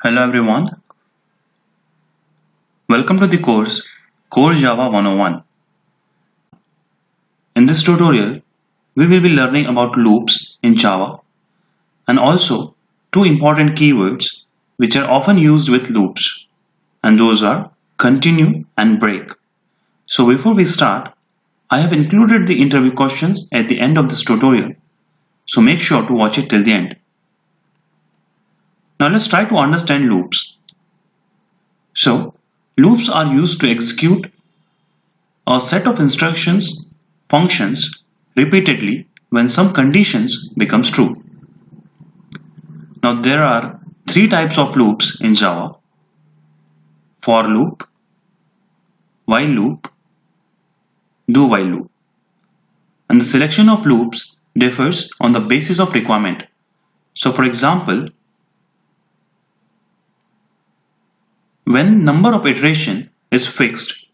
Hello everyone, welcome to the course Core Java 101. In this tutorial, we will be learning about loops in Java and also two important keywords which are often used with loops, and those are continue and break. So before we start, I have included the interview questions at the end of this tutorial, so make sure to watch it till the end. Now let's try to understand loops. So loops are used to execute a set of instructions functions repeatedly when some conditions becomes true. Now there are three types of loops in Java: for loop, while loop, do while loop. And the selection of loops differs on the basis of requirement. So for example, when number of iteration is fixed,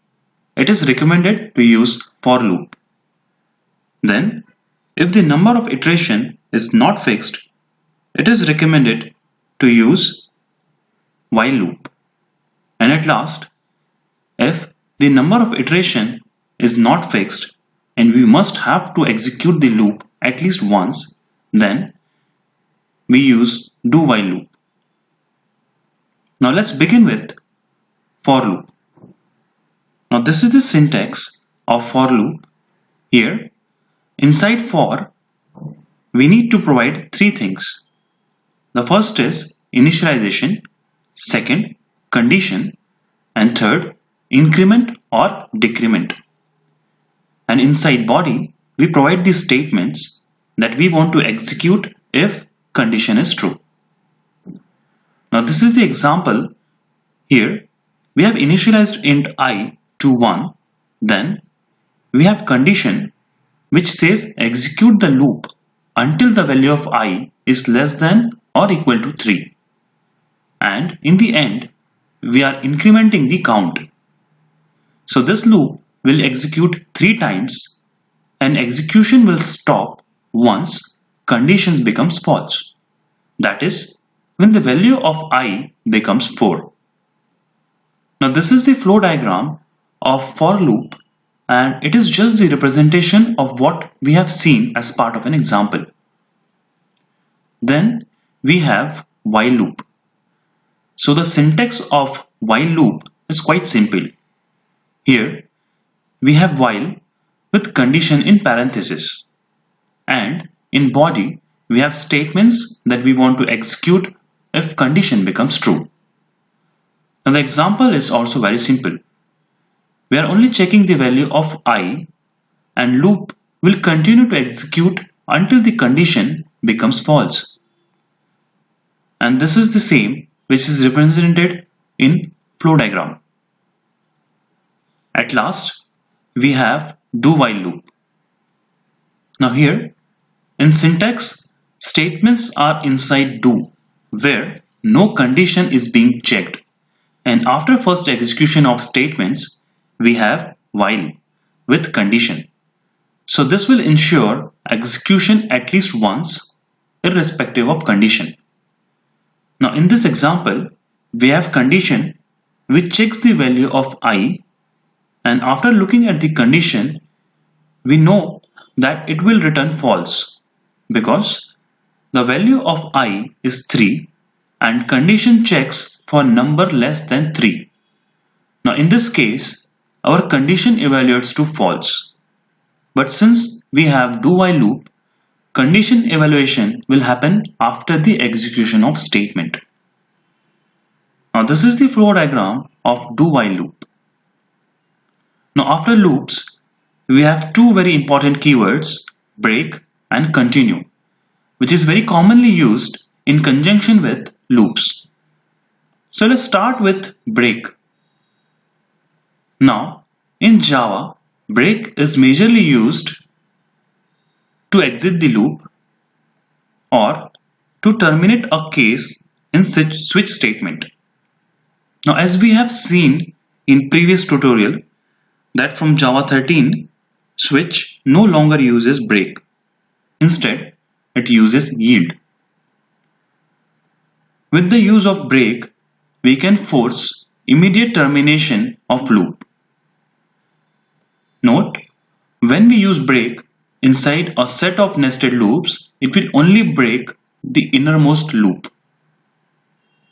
it is recommended to use for loop. Then if the number of iteration is not fixed, it is recommended to use while loop. And at last, if the number of iteration is not fixed and we must have to execute the loop at least once, then we use do while loop. Now let's begin with for loop. Now this is the syntax of for loop. Here, inside for, we need to provide three things. The first is initialization, second, condition, and third, increment or decrement. And inside body, we provide the statements that we want to execute if condition is true. Now this is the example. Here, we have initialized int I to 1, then we have condition which says execute the loop until the value of I is less than or equal to 3. And in the end, we are incrementing the count. So this loop will execute 3 times and execution will stop once condition becomes false. That is, when the value of I becomes 4. Now this is the flow diagram of for loop, and it is just the representation of what we have seen as part of an example. Then we have while loop. So the syntax of while loop is quite simple. Here we have while with condition in parenthesis, and in body we have statements that we want to execute if condition becomes true. Now the example is also very simple. We are only checking the value of I, and loop will continue to execute until the condition becomes false. And this is the same which is represented in flow diagram. At last, we have do while loop. Now here, in syntax, statements are inside do, where no condition is being checked. And after first execution of statements, we have while with condition. So this will ensure execution at least once, irrespective of condition. Now in this example, we have condition which checks the value of I, and after looking at the condition, we know that it will return false because the value of I is 3 and condition checks for number less than 3. Now in this case, our condition evaluates to false. But since we have do while loop, condition evaluation will happen after the execution of statement. Now this is the flow diagram of do while loop. Now after loops, we have two very important keywords, break and continue, which is very commonly used in conjunction with loops. So let's start with break. Now in Java, break is majorly used to exit the loop or to terminate a case in switch statement. Now as we have seen in previous tutorial that from Java 13, switch no longer uses break. Instead, it uses yield. With the use of break, we can force immediate termination of loop. Note, when we use break inside a set of nested loops, it will only break the innermost loop.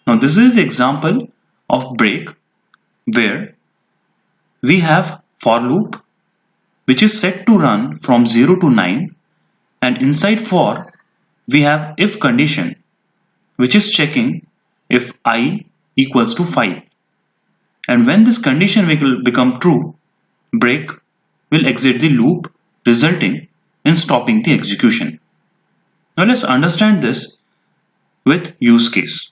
Now this is the example of break where we have for loop which is set to run from 0 to 9, and inside for we have if condition which is checking if I equals to 5, and when this condition will become true, break will exit the loop, resulting in stopping the execution. Now let's understand this with use case.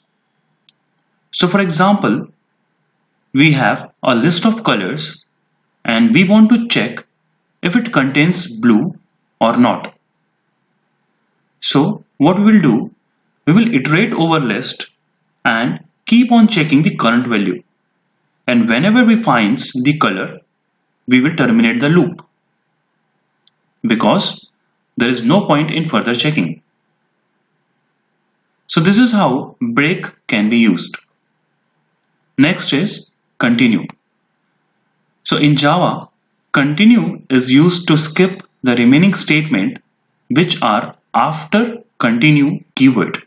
So for example, we have a list of colors and we want to check if it contains blue or not. So what we will do, we will iterate over list and keep on checking the current value, and whenever we find the color, we will terminate the loop because there is no point in further checking. So this is how break can be used. Next is continue. So in Java, continue is used to skip the remaining statement which are after continue keyword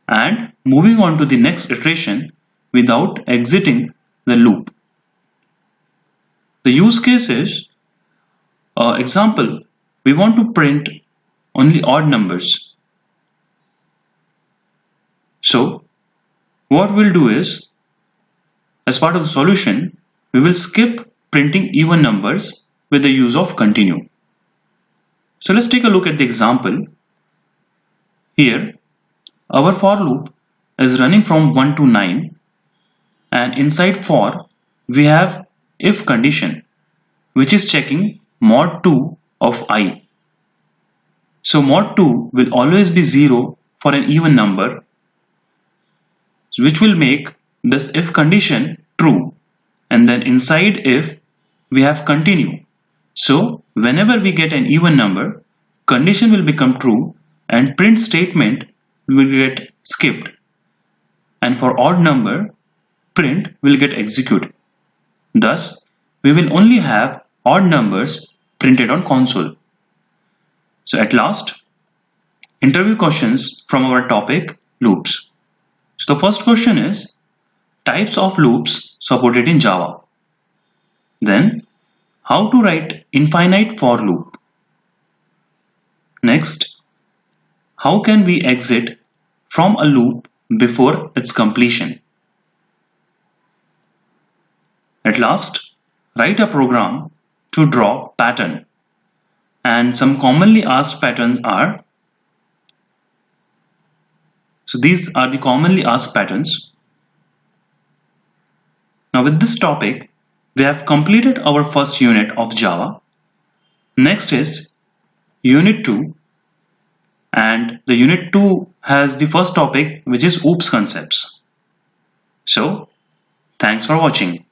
and moving on to the next iteration without exiting the loop. The use case is, example, we want to print only odd numbers. So what we'll do is, as part of the solution, we will skip printing even numbers with the use of continue. So let's take a look at the example. Here, our for loop is running from 1 to 9, and inside for we have if condition which is checking mod 2 of I. So mod 2 will always be 0 for an even number, which will make this if condition true, and then inside if we have continue. So whenever we get an even number, condition will become true and print statement will get skipped, and for odd number, print will get executed. Thus we will only have odd numbers printed on console. So at last, interview questions from our topic loops. So the first question is types of loops supported in Java. Then how to write infinite for loop. Next, how can we exit from a loop before its completion. At last, write a program to draw pattern, and some commonly asked patterns are, so these are the commonly asked patterns. Now with this topic, we have completed our first unit of Java. Next is Unit 2, and the Unit 2 has the first topic, which is OOPS concepts. So, thanks for watching.